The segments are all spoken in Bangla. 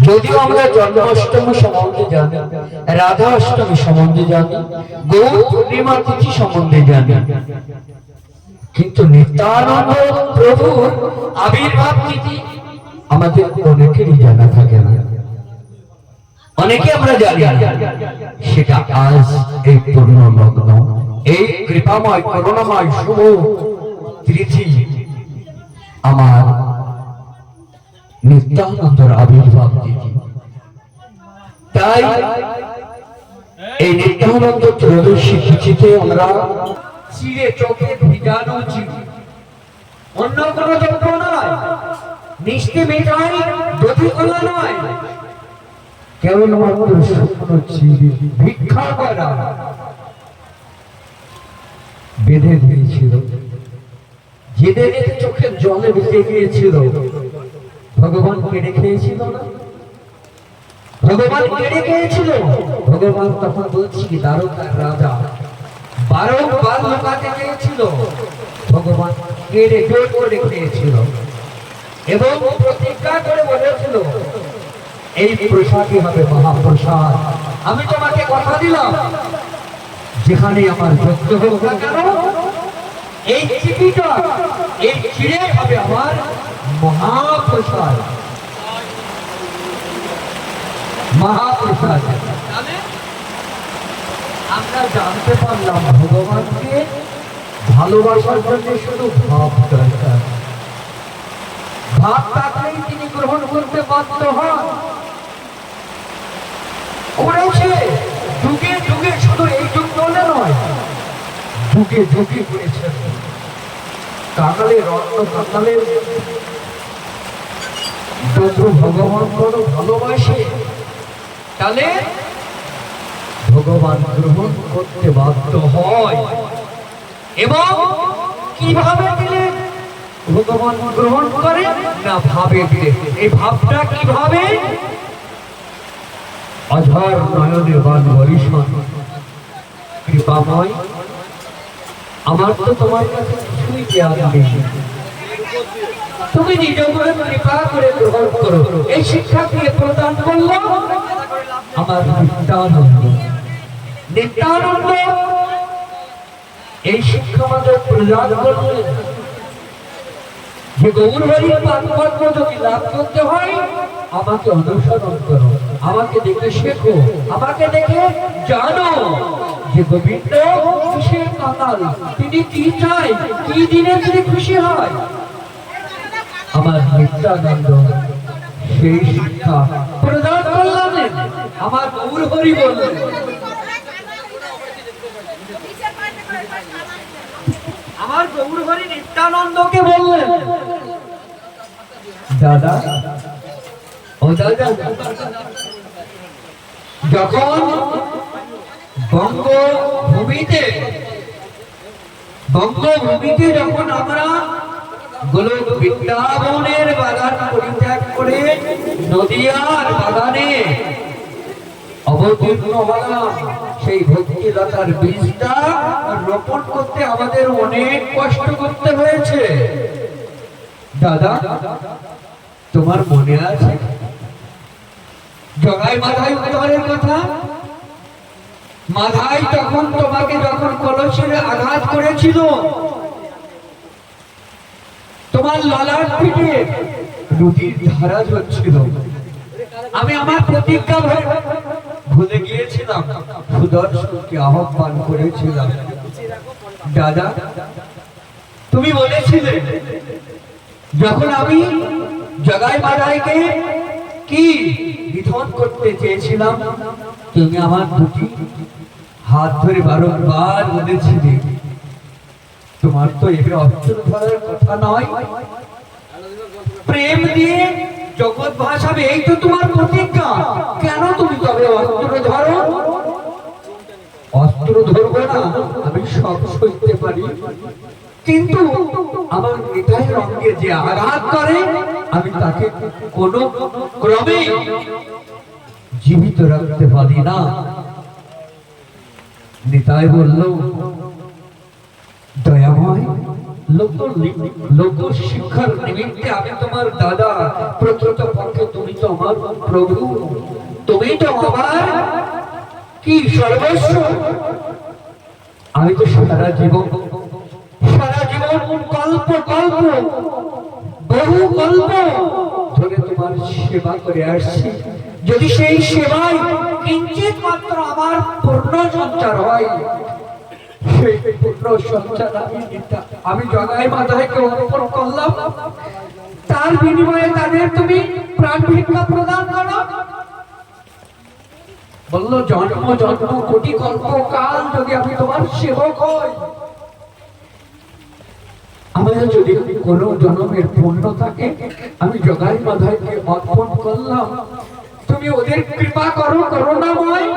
যদিও আমরা জন্মাষ্টমী সম্বন্ধে জানি, রাধা অষ্টমী সম্বন্ধে জানি, গৌর পূর্ণিমা তিথি সম্বন্ধে জানি, কিন্তু নিত্যানন্দ প্রভুর আবির্ভাব তিথি আমাদের অনেকেরই জানা থাকে না। অনেকে আমরা জানি সেটা আজ এই পূর্ণ লগ্ন, এই কৃপাময় করুণাময় শুভ তিথি আমার নিত্যানন্দের আবির্ভাব তিথি। তাই এই নিত্যানন্দ ত্রয়োদশী তিথিতে আমরা চিড়ে চোখে ভিজানো চিড়ে, অন্য কোনো দ্রব্য নয়, মিষ্টি মিঠাই দধি কলা নয়, কেবলমাত্র শুকনো চিড়ে ভিক্ষা করা বেঁধে দিয়েছিল। যেদের চোখের জলে ভিজে গিয়েছিল, ভগবান কেড়ে খেয়েছিল না? ভগবান কেড়ে খেয়েছিল। ভগবান তখন বলছি দ্বারকার রাজা বারংবার লোকাতে গিয়েছিল, ভগবান কেড়ে জোর করে খেয়েছিল এবং প্রতিজ্ঞা করে বলেছিল এই প্রসাদই হবে মহাপ্রসাদ। আমি তোমাকে কথা দিলাম, যেখানে আমার যজ্ঞ হোক না কেন, এই চিঠিটা, এই চিড়ে হবে আমার মহাপ্রসাদ। মহাপ্রসাদ আমরা জানতে পারলাম ভগবানকে ভালোবাসার জন্য শুধু ভাব দরকার। ভাব থাকলেই তিনি গ্রহণ করতে বাধ্য হন। করেছে যুগে যুগে, শুধু এই যুগ বলে নয়, যুগে যুগে করেছেন। কাঙালের অন্য কাঙালের যত ভগবান বড় ভালোবাসে, তাহলে ভগবান গ্রহণ করতে বাধ্য হয়। এবং কিভাবে দিলে ভগবান গ্রহণ করে না, ভাবে দিলে। এই ভাবটা কিভাবে? অঝর নয়নে বান বরিশন কৃপাময়, আমার তো তোমার কাছে কিছুই জ্ঞান নেই, তুমি নিজ করে কৃপা করে গ্রহণ করো। এই শিক্ষা দিয়ে প্রদান করলো আমার নিত্যানন্দ। নিত্যানন্দ এই শিক্ষা আমাদের প্রদান করলেন যে গৌর হরির পাদপদ্ম যদি লাভ করতে হয়, আমাকে অনুসরণ করো, আমাকে দেখে শেখো, আমাকে দেখে জানো যে গোবিন্দ কিসের কাতাল, তিনি কি চাই, কি দিনে তিনি খুশি হয়। আমার নিত্যানন্দ সেই শিক্ষা প্রদান করলেন, আমার গৌর হরি বললেন। আমার গৌর হরি নিত্যানন্দকে বললেন, দাদা ও দাদা, যখন বঙ্গভূমিতে যখন আমরা গোলক বৃন্দাবনের বাগান পরিত্যাগ করে নদিয়ার বাগানে অবতীর্ণ হলাম, সেই ভক্তিলতার বীজটা রোপণ করতে আমাদের অনেক কষ্ট করতে হয়েছে। দাদা, তোমার মনে আছে জগাই মাধাই উদ্ধারের কথা? মাধাই তখন তোমাকে যখন কলসের আঘাত করেছিল, তোমার ললাট পিঠে নদীর ধারা ঝরছিল। আমি আমার প্রতিজ্ঞা ভুলে গিয়েছিলাম, সুদর্শনকে আহ্বান করেছিলাম। দাদা, তুমি বলেছিলে যখন আমি জগাই মাধাইকে কি নিধন করতে চেয়েছিলাম, তুমি আমার দুটি হাত ধরে বারংবার বলেছিলে তোমার তো এভাবে অস্ত্র ধরার কথা নয়, প্রেম দিয়ে জগৎ ভাসাবে, এই তো তোমার প্রতিজ্ঞা। কেন তুমি তবে অস্ত্র ধরো? অস্ত্র ধরবো না, আমি সব সইতে পারি, কিন্তু আমার নিতাই রঙে যে আঘাত করে, আমি তাকে কোনো ক্রমে জীবিত রাখতে পারি না। নিতাই বলল, দয়াময় লোক লোক শিক্ষার নিমিত্তে আমি তোমার দাদা, প্রকৃত পক্ষে তুমি তো আমার প্রভু, তুমি তো আমার কি সর্বস্ব। আমি তো সারা জীবন কল্প কল্প বহু কল্প ধরে তোমার সেবা করে আসছি। যদি সেই সেবায় কিঞ্চিত মাত্র আমার পূর্ণ সঞ্চার হয়, সেই পূর্ণ সঞ্চার আমি জগাই মাতাকে অর্পণ করলাম, তার বিনিময়ে তাদের তুমি প্রাণ ভিক্ষা প্রদান করো। বললো জন্ম জন্ম কোটি কল্প কাল যদি আমি তোমার সেবক হই, আমাদের যদি কোনো জন্মের পূর্ণ থাকে, আমি জগাই মাতাকে অর্পণ করলাম, তুমি ওদের কৃপা করো, করুণাময়।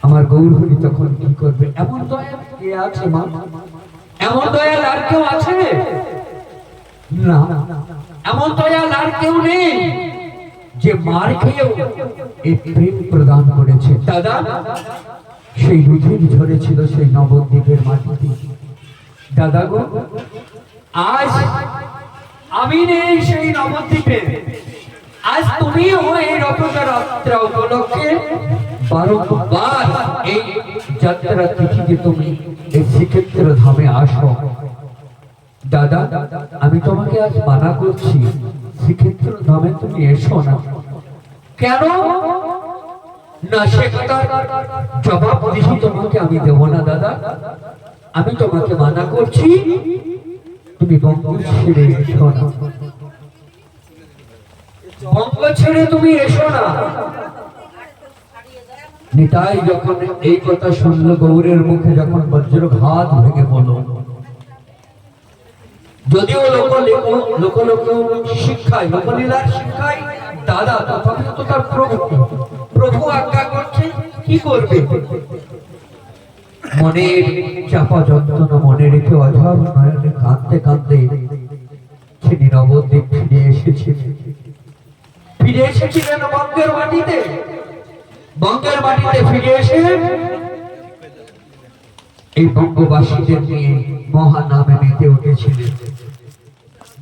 আমার গৌরহরি তখন কি করবে? এমন দয়াল কে আছে মা? এমন দয়াল আর কেউ আছে না, এমন দয়াল আর কেউ নেই যে মার খেয়েও এই প্রেম প্রদান করেছে। দাদা, সেই রুধির ঝরেছিল সেই নবদ্বীপের মাটিতে। দাদা গো, আজ আমি নেই সেই নবদ্বীপে, আজ তুমিও এই রথযাত্রা উপলক্ষে বারবার এই যাত্রা তিথিতে তুমি এই শ্রীক্ষেত্র ধামে আসো। দাদা, আমি তোমাকে আজ মানা করছি, শ্রীক্ষেত্র ধামে তুমি এসো না। কেন না, সে কথার জবাব দিহি তোমাকে আমি দেব না। দাদা, আমি তোমাকে মানা করছি, তুমি বঙ্গ ছেড়ে এসো না, বঙ্গ ছেড়ে তুমি এসো না। নিতাই যখন এই কথা শুনল, গৌরের মুখে যখন বজ্রঘাত ভেঙে পড়ল। যদিও লোক শিক্ষায়, লোকলীলার শিক্ষায় দাদা, তথাপি তো তার প্রভু আজ্ঞা করছে, কি করবে? মনের চাপা যন্ত্রণা মনে রেখে অঝর নয়নে কাঁদতে কাঁদতে তিনি নবদ্বীপ ফিরে এসেছিলেন বঙ্গের মাটিতে। বঙ্গের মাটিতে ফিরে এসে এই বঙ্গবাসীদের নিয়ে মহা নামে মেতে উঠেছিলেন।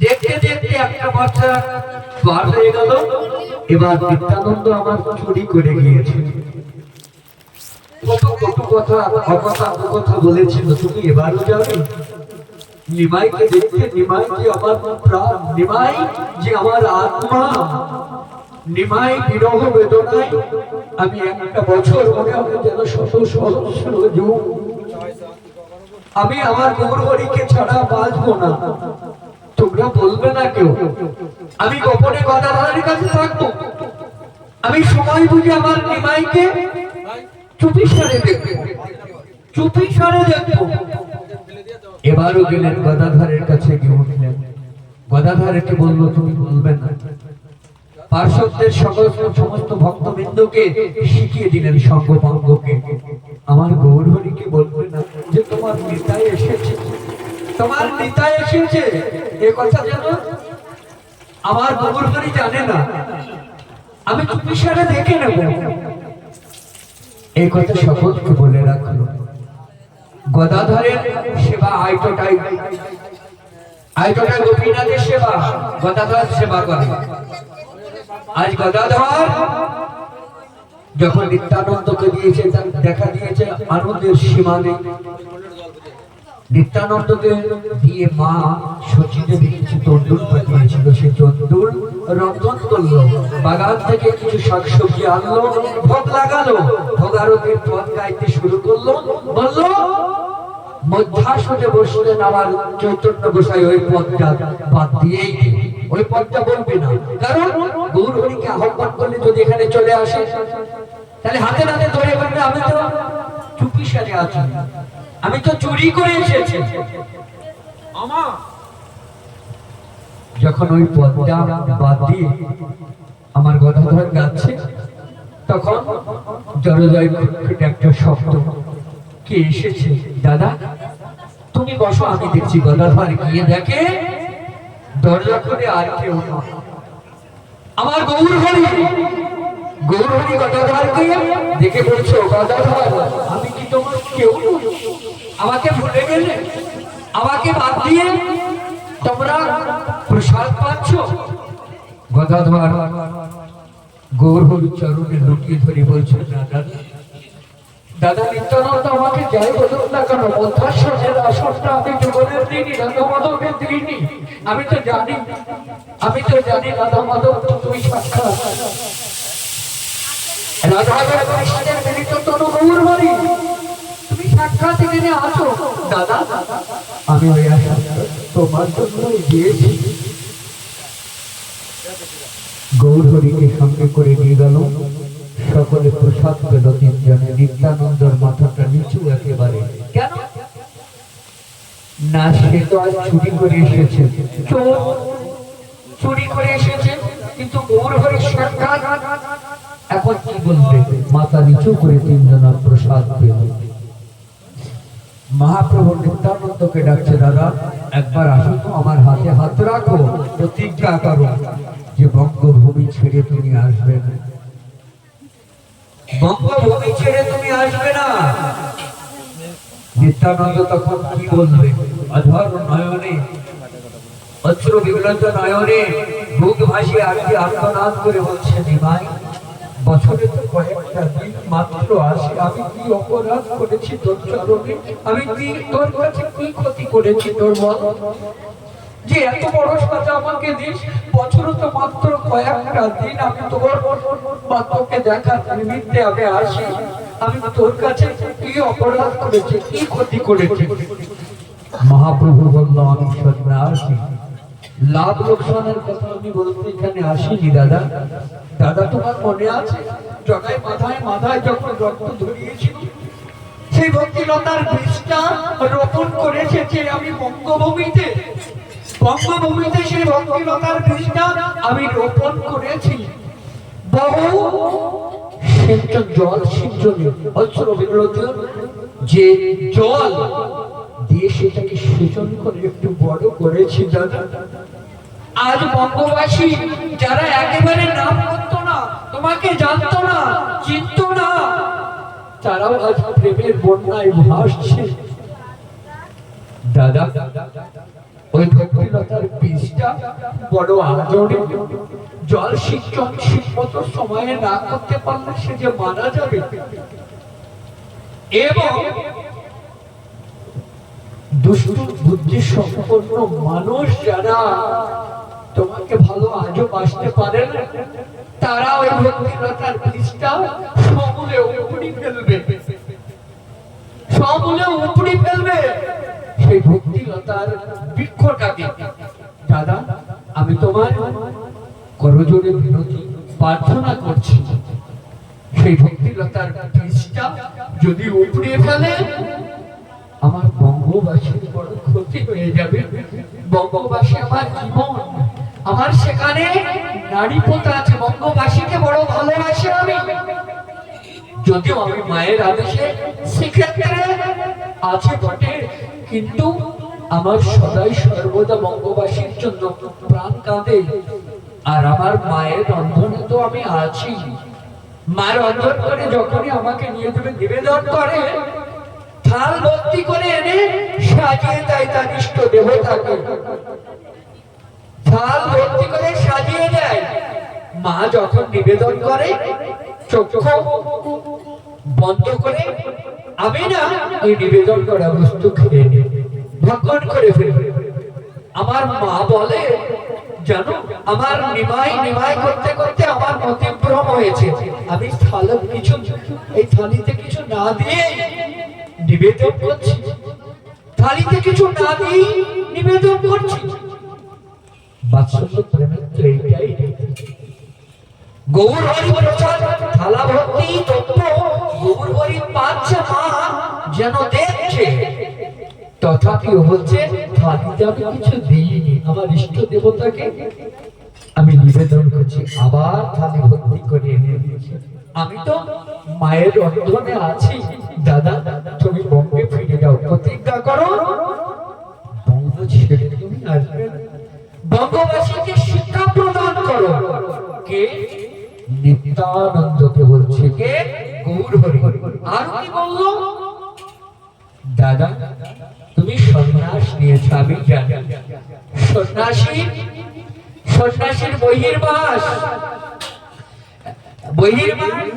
দেখতে দেখতে একটা বছর পার হয়ে গেল। এবার নিত্যানন্দ আমার চুরি করে গিয়েছে। কত কটু কথা, অকথা বলেছিল, তুমি এবারও যাবে নিমাইকে দেখতে। নিমাই যে আমার প্রাণ, নিমাই যে আমার আত্মা, নিমাই বিরহ বেদনায় আমি একটা বছর মনে হবে যেন শত সহস্র যুগ আমি আমার গৌরহরিকে ছাড়া বাঁচবো না। তোমরা বলবে না কেউ, আমি গোপনে গদাধরের কাছে থাকবো। আমি সময় বুঝে আমার নিমাইকে চুপি সারে দেখবো, চুপি সারে দেখবো। এবারও গেলেন গদাধরের কাছে, গিয়ে উঠলেন। গদাধরকে বললো, তুমি বলবে না। পার্শ্বদের সমস্ত ভক্তবৃন্দকে শিখিয়ে দিলেন, সঙ্গভঙ্গকে। আমার গৌরহরিকে বলবে না যে তোমার নিতাই এসেছে, তোমার নিতাই এসেছে, এ কথা যেন আমার গৌরহরি জানে না। আমি চুপি সারে দেখে নেব। এই কথা সকলকে বলে রাখলো। গদাধরের সেবা আইটোটাই গোপীনাথের সেবা, গদাধর সেবা করে। আজ গদাধর যখন নিত্যানন্দকে দিয়েছে, দেখা দিয়েছে আনন্দের সীমা নেই। নিত্যানন্দকে দিয়ে মা শচীদেবী কিছু তন্দুর পাঠিয়েছিল, সেই তন্দুর রন্ধন করলো, বাগান থেকে কিছু শাকসবজি আনলো, ভোগ লাগালো, ভোগারতির পথ গাইতে শুরু করলো। বললো মধ্যাসনে বসলেন আমার চৈতন্য গোসাই, ওই পথটা বাদ দিয়েই ওই পথটা বলবে না। কারণ গৌরহরিকে আহ্বান করলে যদি এখানে চলে আসে, তাহলে হাতে হাতে ধরে বলবে আমি তো চুপি সারে আছি, আমি তো চুরি করে এসেছি। যখন ওই পথটা বাদ দিয়ে আমার গদাধর যাচ্ছে, তখন জড়জয় একটা শব্দ, কে এসেছে? দাদা তুমি বসো, আমি দেখছি। গদাধর গিয়ে দেখে দরজা খুলে আর কেউ না, আমার গৌরহরি। গৌরহরি গদাধরকে দেখে বলছো, গদাধর আমি কি তোমার কেউ? আমাকে ভুলে গেলে? আমাকে বাদ দিয়ে তোমরা প্রসাদ পাচ্ছ? গদাধর গৌর চরণে লুটিয়ে ধরে বলছেন, দাদা দাদা নিত্যানন্দ আমাকে যাই বলুক না কেন, মধ্যাসনের আসনটা আমি জীবনের দিনই রাধা মাধবের দিনই। আমি তো জানি রাধা মাধব তুমি সাক্ষাৎ রাধা কৃষ্ণের মিলিত তনু গৌর হরি, তুমি সাক্ষাৎ এখানে আসো। দাদা আমি ওই আসন তোমার জন্য দিয়েছি। গৌর হরিকে সঙ্গে করে নিয়ে গেল, সকলে প্রসাদ পেল। তিনজনে নিত্যানন্দর মাথাটা নিচু একেবারে। কেন না, সে তো আজ চুরি করে এসেছে, চুরি করে এসেছে, কিন্তু গৌর হরির সাক্ষাৎ। এখন কি বলবে? মাথা নিচু করে তিনজনের প্রসাদ পেল। মহাপ্রভু নিত্যানন্দকে ডাকছে, দাদা একবার আসো তো, আমার হাতে হাত রাখো, প্রতিজ্ঞা করো যে বঙ্গভূমি ছেড়ে তুমি আসবে না, বঙ্গভূমি ছেড়ে তুমি আসবে না। নিত্যানন্দ তখন কি বলবে? অধর নয়নে অশ্রু বিগলিত নয়নে বুক ভাসিয়ে আরতি আর্তনাদ করে বলছে, নিমাই বছরে তো কয়েকটা দিন মাত্র আসে, আমি কি অপরাধ করেছি তোর চরণে? আমি কি তোর কাছে কি ক্ষতি করেছি তোর বল, যে এত বড় সাজা আমাকে দিস? বছরে তো মাত্র কয়েকটা দিন, আমি তোর তোকে দেখার নিমিত্তে আমি আসি, আমি তোর কাছে কি অপরাধ করেছি, কি ক্ষতি করেছি? মহাপ্রভু বলল, আমি সন্ন্যাসী, লাভ লোকসানের কথা আমি বলতে এখানে আসিনি। দাদা দাদা তোমার মনে আছে জগায় মাথায় যখন রক্ত ধরিয়েছিল, সেই ভক্তিলতার বীজটা রোপণ করেছে যে আমি বঙ্গভূমিতে সেই ভক্তিলতার বীজটা আমি রোপণ করেছি। বহু সিঞ্চন জল সিঞ্চনে অশ্র বিগলিত যে জল দিয়ে সেটাকে সেচন করে একটু বড় করেছি। দাদা আজ বঙ্গবাসী যারা একেবারে নাম করতো না, তোমাকে জানতো না, চিনতো না, তারাও আজ প্রেমের বন্যায় ভাসছে। দাদা ওই ভক্তিলতার বীজটা বড় আদরে জল সিঞ্চন ঠিকমতো সময়ে না করতে পারলে সে যে মারা যাবে। এবং দুষ্ট বুদ্ধি সম্পন্ন মানুষ যারা তোমাকে ভালো আজও বাসতে পারে না, তারা ওই ভক্তিলতার বীজটা সমূলে উপড়ে ফেলবে সেই ভক্তিলতার বৃক্ষটাকে। দাদা আমি তোমার করজোড়ে বিনতি প্রার্থনা করছি, সেই ভক্তিলতার বীজটা যদি উপড়ে ফেলে আমার বঙ্গবাসীর বড় ক্ষতি হয়ে যাবে। বঙ্গবাসী আমার জীবন, আমার সেখানে নারী পোতা আছে, বঙ্গবাসীকে বড় ভালোবাসি আমি। যদিও আমি মায়ের আদেশে সেক্ষেত্রে আছে বটে, কিন্তু আমার সদাই সর্বদা বঙ্গবাসীর জন্য প্রাণ কাঁদে। আর আমার মায়ের রন্ধনে তো আমি আছি, মায়ের রন্ধন করে যখনই আমাকে নিয়ে যাবে নিবেদন করে, থাল ভর্তি করে এনে সাজিয়ে দেয় তার ইষ্ট দেবতাকে, থাল ভর্তি করে সাজিয়ে দেয়। মা যখন নিবেদন করে চক্ষু বন্ধ করে আমি না ওই নিবেদন করা বস্তু খেয়ে নিই, ভক্ষণ করে ফেলি। আমার মা বলে, জানো আমার নিমাই করতে করতে আমার মতিভ্রম হয়েছে, আমি এই থালিতে কিছু না দিয়ে নিবেদন করছি, থালিতে কিছু না দিয়ে নিবেদন করছি। বাৎসল্য প্রেমের তো এইটাই। গৌর হরি প্রচার থালা ভর্তি তত্ত্ব গৌর হরি পাচ্ছে, মা যেন দেখছে, তথাপিও হচ্ছে থালিতে আমি কিছু দিইনি, আমার ইষ্ট দেবতাকে আমি নিবেদন করছি, আবার থালি ভর্তি করে এনে দিয়েছি। আমি তো মায়ের রন্ধনে আছি। দাদা তুমি বঙ্গে ফিরে যাও, প্রতিজ্ঞা করো বঙ্গ ছেড়ে তুমি আসবে, বঙ্গবাসীকে শিক্ষা প্রদান করো। কে? নিত্যানন্দকে বলছে, কে? গৌর হরি। আর কি বললো? দাদা তুমি সন্ন্যাস নিয়েছে আমি জানি। সন্ন্যাসী, সন্ন্যাসীর বহির্বাস, বহির্বাস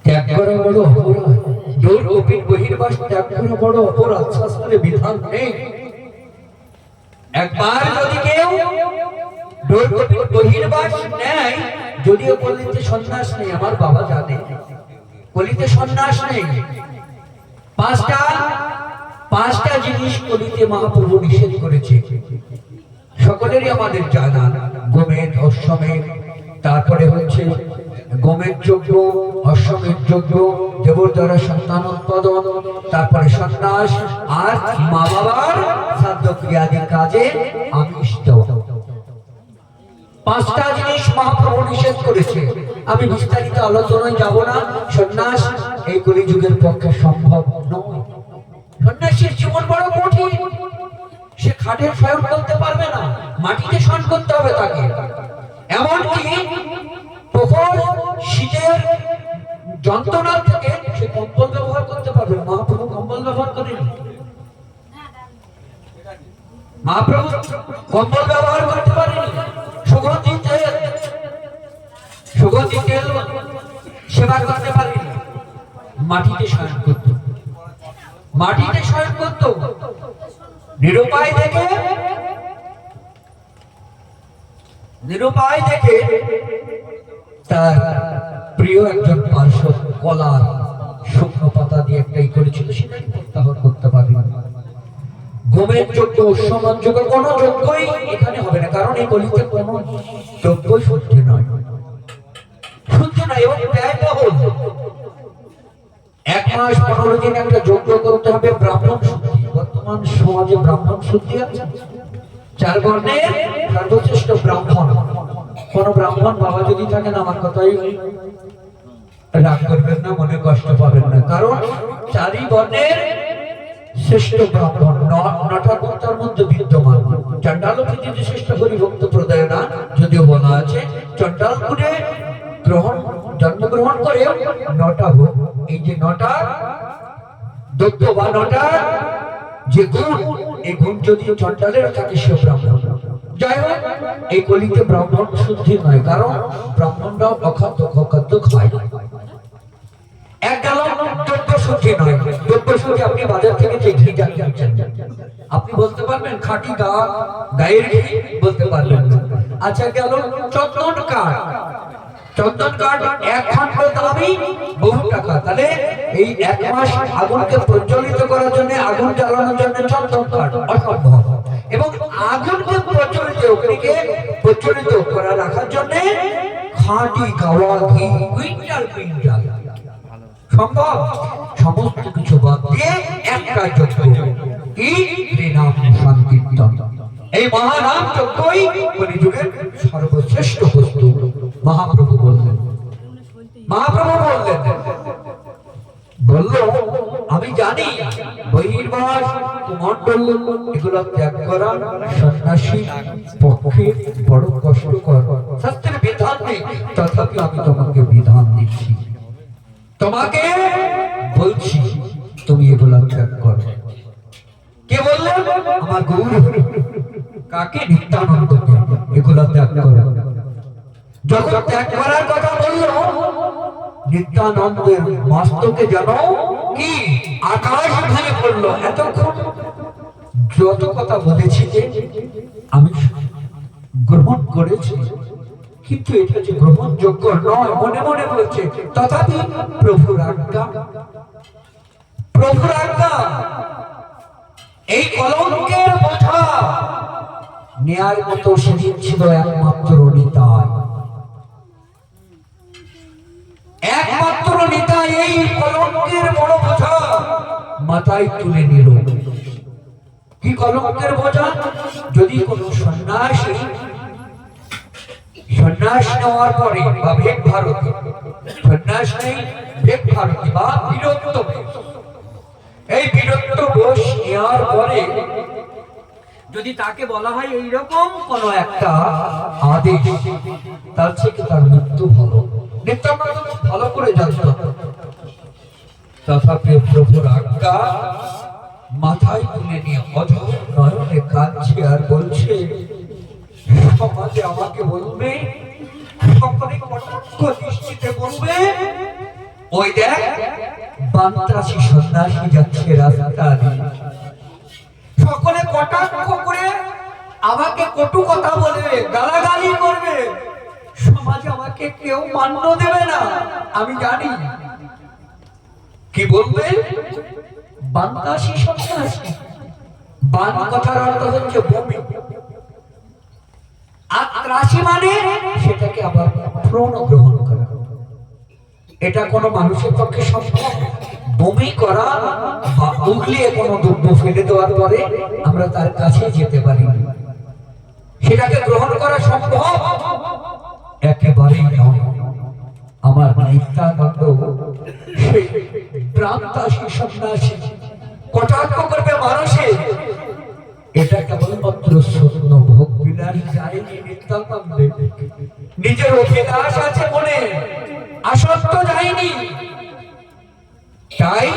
ত্যাগ করা বড় অপরাধ। দৌড়গোপীর বহির্বাস ত্যাগ করা বড় অপরাধ, শাস্ত্রে বিধান নেই। একবার যদি কেউ দৌড়গোপীর বহির্বাস নেয়, যদিও কলিতে সন্ন্যাস নেই, আমার বাবা জানে কলিতে সন্ন্যাস নেই। পাঁচটা জিনিস কলিতে মহাপ্রভু নিষেধ করেছে, সকলেরই আমাদের জানা। গোমেদ, অশ্বমেধ, তারপরে হচ্ছে গোমেদ যজ্ঞ, অশ্বমেধ যজ্ঞ, দেবর দ্বারা সন্তান উৎপাদন, তারপরে সন্ন্যাস, আর মা বাবার শ্রাদ্ধ ক্রিয়াদি কাজে আমিষ দেওয়া। পাঁচটা জিনিস মহাপ্রভু নিষেধ করেছে। আমি বিস্তারিত আলোচনায় যাব না। সন্ন্যাস এই কলিযুগের পক্ষে সম্ভব নয়। সন্ন্যাসীর জীবন বড় কঠিন। সে খাটে শয়ন করতে পারবে না, মাটিতে শয়ন করতে হবে তাকে। এমনকি প্রখর শীতের যন্ত্রণা থেকে সে কম্বল ব্যবহার করতে পারবে না। মহাপ্রভু কম্বল ব্যবহার করেনি। মহাপ্রভু কম্বল ব্যবহার করতে পারেনি। সুগন্ধি তেল সেবা করতে পারেনি। মাটিতে শয়ন করত, মাটিতে শয়ন করত। নিরুপায় দেখে তার প্রিয় একজন পার্শ্বদ কলার শুকনো পাতা দিয়ে একটাই করেছিল, সেটাই প্রত্যাহার করতে পারেনি। গোমের যজ্ঞ, অশ্বমেধ যজ্ঞ, কোনো যজ্ঞই এখানে হবে না, কারণ এই কলিতে কোনো যজ্ঞ শুদ্ধ নয়, শুদ্ধ নয় এবং ব্যয়বহুল। 1 মাস 15 দিন একটা যজ্ঞ করতে হবে ব্রাহ্মণ শুদ্ধি। বর্তমান সমাজে ব্রাহ্মণ শুদ্ধি আছে। 4 বর্ণের সর্বশ্রেষ্ঠ ব্রাহ্মণ। কোন ব্রাহ্মণ বাবা যদি থাকেন, আমার কথাই রাগ করবেন না, মনে কষ্ট পাবেন না, কারণ 4 বর্ণের শ্রেষ্ঠ ব্রাহ্মণ 9টা গুণ তার মধ্যে বিদ্যমান। চণ্ডাল পৃথিবীতে শ্রেষ্ঠ হরিভক্ত প্রদায় না, যদিও বলা আছে চণ্ডাল কুলে জন্মগ্রহণ করে 9টা গুণ। এই যে 9টা দৈত্য বা 9টা যে গুণ, এই গুণ যদি চণ্ডালের থাকে সে ব্রাহ্মণ। যাই হোক, এই কলিতে ব্রাহ্মণ শুদ্ধি নয়, কারণ ব্রাহ্মণরাও অখাদ্য অখাদ্য খায়। এক গেল দ্রব্য শুদ্ধি নয়। দ্রব্য শুদ্ধি আপনি বাজার থেকে যে ঘি কিনছেন, আপনি বলতে পারবেন খাঁটি গায়ের ঘি? বলতে পারবেন না। আচ্ছা, গেল চন্দন কাঠ। চন্দন কাঠ 1 খণ্ড দামি, বহু টাকা। তাহলে এই 1 মাস আগুনকে প্রজ্বলিত করার জন্য, আগুন জ্বালানোর জন্য চন্দন কাঠ অসম্ভব। এবং আগুনকে প্রজ্বলিত করা রাখার জন্য খাঁটি গাওয়া ঘি কুইন্টাল কুইন্টাল সম্ভব। সমস্ত কিছু বাদ দিয়ে একটা যজ্ঞ, কি নাম সংকীর্তন। এই মহানাম যজ্ঞই কলিযুগের সর্বশ্রেষ্ঠ বস্তু। মহাপ্রভু বললেন, বলল আমি জানি বহির্বাস, কুমণ্ডল এগুলো ত্যাগ করা সন্ন্যাসী পক্ষে বড় কষ্টকর। শাস্ত্রের বিধান নেই, তথাপি আমি তোমাকে বিধান দিচ্ছি, তোমাকে বলছি তুমি এগুলো ত্যাগ করো। কে বললেন? আমার গৌর। কাকে? নিত্যানন্দকে। এগুলো ত্যাগ করো। যখন ত্যাগ করার কথা বলল, নিত্যানন্দের মস্তকে যেন কি আকাশ ভেঙে পড়লো। এতক্ষণ যত কথা বলেছি যে আমি গ্রহণ করেছি, কিন্তু এটা যে গ্রহণযোগ্য নয় মনে মনে বলছে। তথাপি প্রভুর আজ্ঞা, প্রভুর আজ্ঞা। এই কলঙ্কের বোঝা নেয়ার মতো সেদিন ছিল একমাত্র নিতাই। একমাত্র নিতাই এই কলঙ্কের বড় বোঝা মাথায় তুলে নিল। কি কলঙ্কের বোঝা? যদি কোন সন্ন্যাসী সন্ন্যাস নেওয়ার পরে বা ভেক ভারতী, সন্ন্যাস নেই ভেক ভারতী বা বীরত্ব, এই বীরত্ব বোস নেওয়ার পরে যদি তাকে বলা হয় এইরকম কোন একটা আদেশ, তার থেকে তার মৃত্যু ভালো। নিত্যানন্দ ভালো করে জানত। তথাপি প্রভুর আজ্ঞা মাথায় তুলে নিয়ে অঝোর নয়নে কাঁদছে আর বলছে, সমাজে আমাকে বলবে, সকলে কটাক্ষ দৃষ্টিতে বলবে, ওই দেখ বান্তাসী সন্ন্যাসী যাচ্ছে রাস্তা দিয়ে। সকলে কটাক্ষ করে আমাকে কটু কথা বলবে, গালাগালি করবে, সমাজে আমাকে কেউ মান্য দেবে না। আমি জানি কি বলবে, বান্তাসী সন্ন্যাসী। বান কথার অর্থ হচ্ছে বমি, আর ত্রাসী মানে সেটাকে আবার প্রণ গ্রহণ করা। এটা কোনো মানুষের পক্ষে সম্ভব? বমি করা বা উগলিয়ে কোনো দ্রব্য ফেলে দেওয়ার পরে আমরা তার কাছে যেতে পারি, সেটাকে গ্রহণ করা সম্ভব? একেবারেই নয়। আমার নিত্যানন্দ সেই প্রান্তাসী সন্ন্যাসী কটাক্ষ করবে মানুষে, এটা কেবলমাত্র শূন্য ভোগ বিলাস যায়নি নিত্যানন্দে। নিজের অভিলাষ আছে মনে, আসক্ত যায়নি, তাই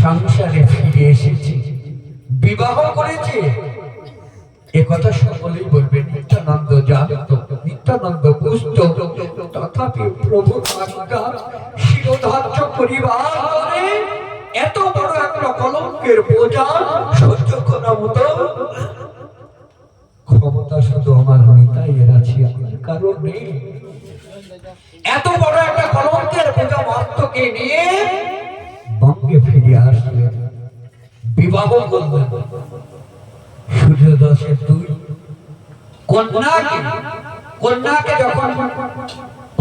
সংসারে ফিরে এসেছে, বিবাহ করেছে। একথা সকলেই বলবে, নিত্যানন্দ জানত, নিত্যানন্দ বুঝত, তথাপি প্রভু আজ্ঞা শিরোধার্য পরিবার করে এত বড় একটা কলঙ্কের বোঝা সহ্য করার মতো ক্ষমতা শুধু আমার নিতাইয়ের আছে, আমার কারণ নেই। এত বড় একটা কলঙ্কের বোঝা মস্তকে নিয়ে বঙ্গে ফিরে আসলেন, বিবাহ করলেন। সূর্যদাসের দুই কন্যাকে যখন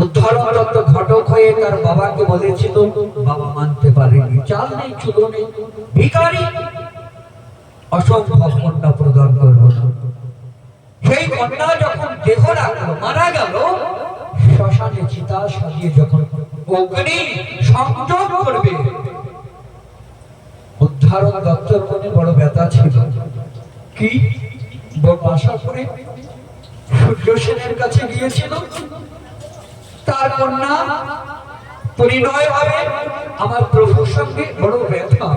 উদ্ধরণ দত্ত ঘটক হয়ে তার বাবাকে বলেছিল, বাবা মানতে পারেনি, চাল নেই, চুলো নেই, ভিখারি, অসম্ভব কন্যা প্রদান করল। সেই কন্যা যখন দেহ রাখলো, মারা গেল, শ্মশানে চিতা সাজিয়ে যখন অগ্নি সংযোগ করবে, উদ্ধরণ দত্তর মনে বড় ব্যথা ছিল। কি বড় আশা করে সূর্য সেনের কাছে গিয়েছিল, তার কন্যা পরিণয় হবে আমার প্রভুর সঙ্গে, বড় ব্যথা,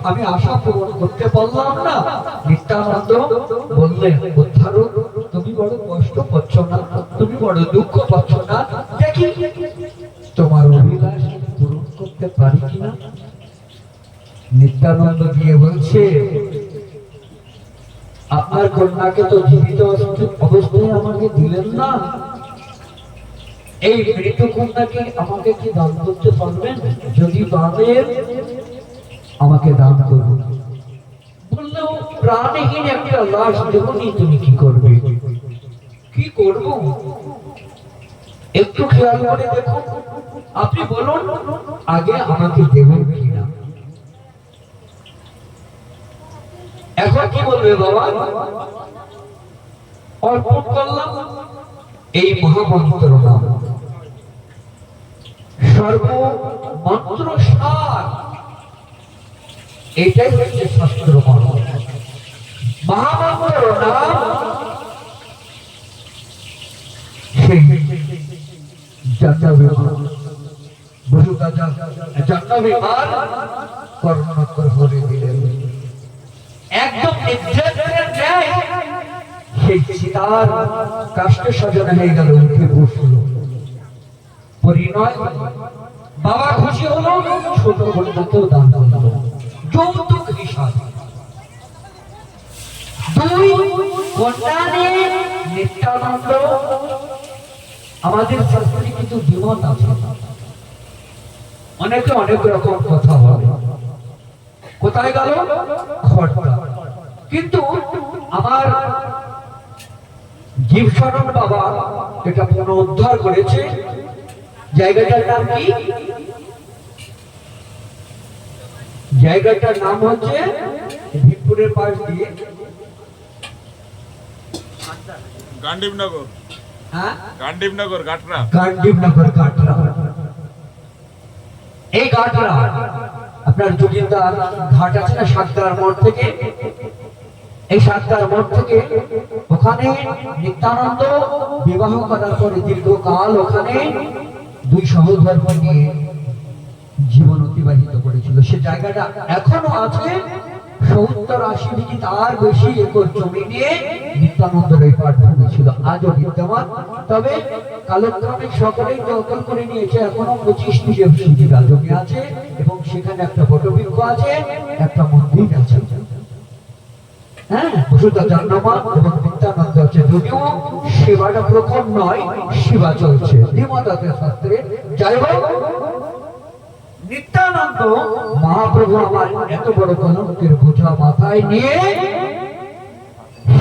আমি আশা পূরণ করতে পারলাম না। নিত্যানন্দ বললেন, উদ্ধরণ তুমি বড় কষ্ট পাচ্ছ না, তুমি বড় দুঃখ পাচ্ছ না, দেখি তোমার অভিলাষ পূরণ করতে পারি কিনা। নিত্যানন্দ গিয়ে বলছে, আপনার কন্যাকে তো জীবিত অবস্থায় আমাকে দিলেন না, এই মৃত কন্যাকে আমাকে কি দান করতে পারবেন? যদি পারেন আমাকে দান করুন। বললো, প্রাণহীন একটা লাশ দেখুনি, তুমি কি করবে? কি করব একটু খেয়াল করে দেখুন, আপনি বলুন আগে আমাকে দেবেন কিনা। এখন কি বলবে বাবা? অর্পণ করলাম এই মহামন্ত্র নাম, সর্বমন্ত্র সার, এটাই হচ্ছে শাস্ত্র মন্ত্র। মহামন্ত্র নাম সেই জন্মবিমান, জন্মবিমান কর্ণকর করে দিলেন। একদম নির্দেশের ন্যায় সেই চিতার কাষ্ঠে সাজানো হয়ে গেল, উঠে বসল, পরিণয়। বাবা খুশি হলো, ছোট কন্যাকেও দান করলো যৌতুক হিসাবে। দুই কন্যা নিয়ে নিত্যানন্দ, আমাদের শাস্ত্রে কিন্তু দ্বিমত আছে, অনেকে অনেক রকম কথা বলে। কোথায় গেল খড়দা? কিন্তু আমার জীবশরণ বাবা এটা পুনরুদ্ধার করেছে। জায়গাটার নাম কি? জায়গাটার নাম হচ্ছে ভীমপুরের পাশ দিয়ে গান্ডীবনগর। হ্যাঁ, গান্ডীবনগর গাটরা। গান্ডীবনগর গাটরা। এই গাটরা আপনার যোগিন্দার ঘাট আছে না, সাতটার মোড় থেকে, এই সাতটার মোড় থেকে ওখানে নিত্যানন্দ বিবাহ করার পরে দীর্ঘকাল ওখানে দুই সহধর্ম নিয়ে জীবন অতিবাহিত করেছিল। সে জায়গাটা এখনো আছে, 70-80 বিঘি তার বেশি একর জমি নিয়ে নিত্যানন্দের এই পাঠভূমি ছিল, আজও বিদ্যমান। তবে কালক্রমে সকলেই দখল করে নিয়েছে। এখনো 25-30 বিঘা জমি আছে এবং সেখানে একটা বটবৃক্ষ আছে, একটা মন্দির আছে। হ্যাঁ, বসুধা জন্মমান এবং নিত্যানন্দ আছে। যদিও সেবাটা প্রথম নয়, সেবা চলছে দ্বিমতাদের শাস্ত্রে। যাই হোক, নিত্যানন্দ মহাপ্রভু আমার এত বড় কলঙ্কের বোঝা মাথায় নিয়ে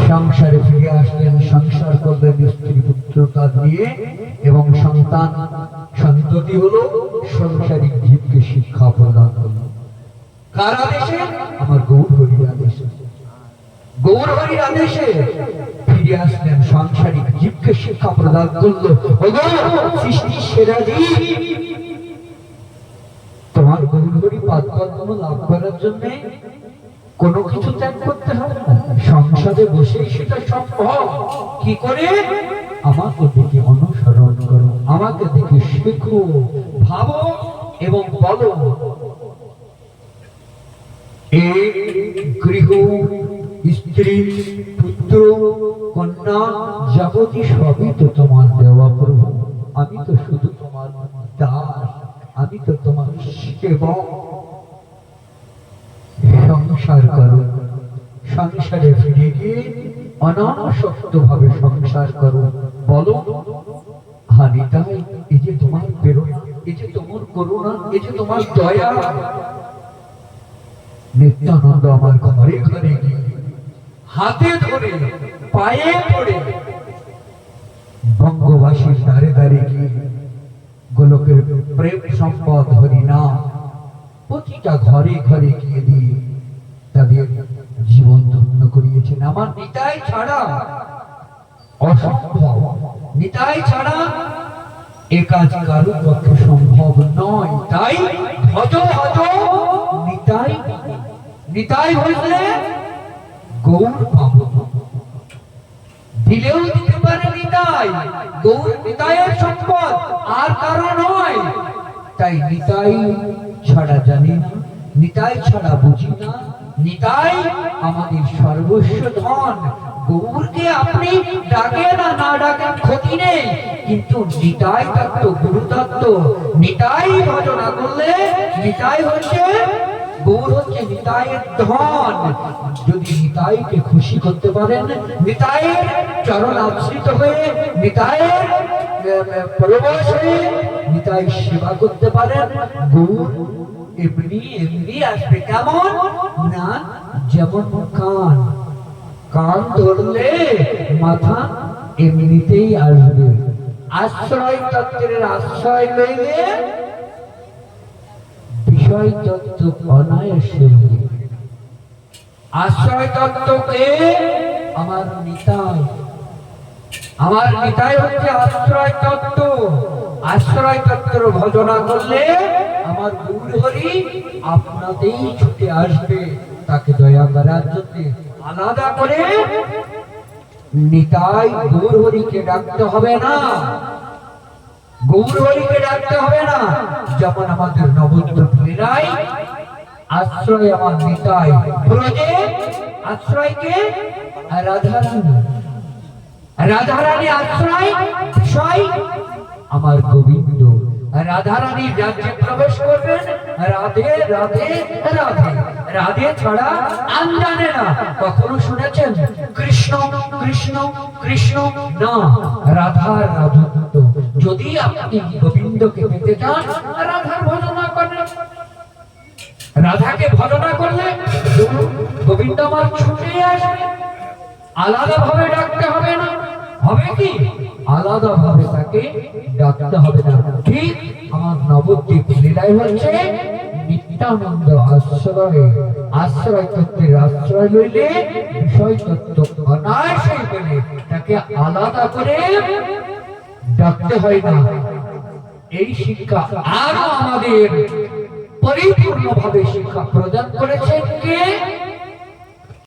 সংসারে ফিরে আসলেন। সংসার করলেন স্ত্রী পুত্রতা নিয়ে এবং সন্তান সন্ততি হলো। সংসারিক জীবকে শিক্ষা প্রদান করল কার আদেশে? আমার গৌর হরির আদেশে। গৌর হরির আদেশে ফিরে আসলেন, সাংসারিক জীবকে শিক্ষা প্রদান করলো। সৃষ্টির সেরা জীব, তোমার গৌর হরি পাদপদ্ম লাভ করার জন্য কোনো কিছু ত্যাগ করতে হবে না। সংসারে বসেই সেটা সম্ভব। কি করে? আমাকে দেখে অনুসরণ করো, আমাকে দেখে শেখো, ভাবো এবং বলো। এই গৃহ, স্ত্রী, পুত্র, কন্যা, যাবতীয় সবই তো তোমার দেওয়া প্রভু। আমি তো শুধু তোমার দাস, আমি তো তোমার সেবক। সংসার করো, সংসারে ফিরে গিয়ে অনাসক্ত ভাবে সংসার করো। বলো, হানিতাই, এই যে তোমার প্রেরণা, এই যে তোমার করুণা, এই যে তোমার দয়া। নিত্যানন্দ আমার ঘরে ঘরে গিয়ে হাতে ধরে, পায়ে পড়ে, বঙ্গবাসীর দ্বারে দ্বারে গিয়ে গোলকের প্রেম সম্পদ হরিনাম প্রতিটা ঘরে ঘরে গিয়ে দিয়ে তাদের জীবন ধন্য করিয়েছেন। আমার নিতাই ছাড়া অসম্ভব, নিতাই ছাড়া এ কাজ কারোর পক্ষে সম্ভব নয়। তাই ভজ ভজ নিতাই, নিতাই হইলে গৌর পাব। দিলেও দিতে পারে নিতাই, গৌর নিতাইয়ের সম্পদ, আর কারো নয়। তাই নিতাই ছাড়া জানি না, নিতাই ছাড়া বুঝি না। নিতাই আমাদের সর্বস্ব ধন। গৌরকে আপনি ডাকেন আর না ডাকেন ক্ষতি নেই, কিন্তু নিতাই তত্ত্ব, গুরু তত্ত্ব। নিতাই ভজনা করলে নিতাই হচ্ছে, গৌর হচ্ছে নিতাইয়ের ধন। যদি নিতাইকে খুশি করতে পারেন, নিতাইয়ের চরণ আশ্রিত হয়ে, নিতাইয়ের পরবশ হয়ে নিতাই সেবা করতে পারেন, গৌর এমনি এমনি আসবে। কেমন না? যেমন কান, কান ধরলে মাথা এমনিতেই আসবে। আশ্রয় তত্ত্বের আশ্রয় লইলে বিষয় তত্ত্ব অনায়াসে। আশ্রয় তত্ত্বকে আমার নিতাই, আমার নিতাই হচ্ছে আশ্রয় তত্ত্ব। আশ্রয় তত্ত্ব ভজনা করলে আমার গৌর হরি আপনাতেই ছুটে আসবে তাকে দয়া করার জন্য। আলাদা করে নিতাই গৌর হরিকে ডাকতে হবে না, গৌর হরিকে ডাকতে হবে না। যেমন আমাদের নবদ্বীপ লীলায় আশ্রয় আমার নিতাই, ব্রজে আশ্রয়কে রাধারানী, রাধারানী আশ্রয় বিষয় আমার গোবিন্দ। রাধারানী রাজ্যে প্রবেশ করবেন, রাধে রাধে রাধে, রাধে ছাড়া আন জানে না। কখনো শুনেছেন কৃষ্ণ কৃষ্ণ কৃষ্ণ? না, রাধার রাধত্ব। যদি আপনি গোবিন্দকে পেতে চান, রাধার ভজনা করেন। রাধাকে ভজনা করলে গোবিন্দ আমার ছুটে আসবে। আলাদা ভাবে ডাকতে হবে না। হবে কি? আলাদা ভাবে তাকে ডাকতে হবে না। ঠিক আমার নবদ্বীপ লীলাই হচ্ছে নিত্যানন্দ আশ্রয়, আশ্রয় তত্ত্বের আশ্রয় লইলে বিষয় তত্ত্ব অনায়াসে পেলে তাকে আলাদা করে ডাকতে হয় না। এই শিক্ষা আরো আমাদের পরিপূর্ণভাবে শিক্ষা প্রদান করেছেন কে?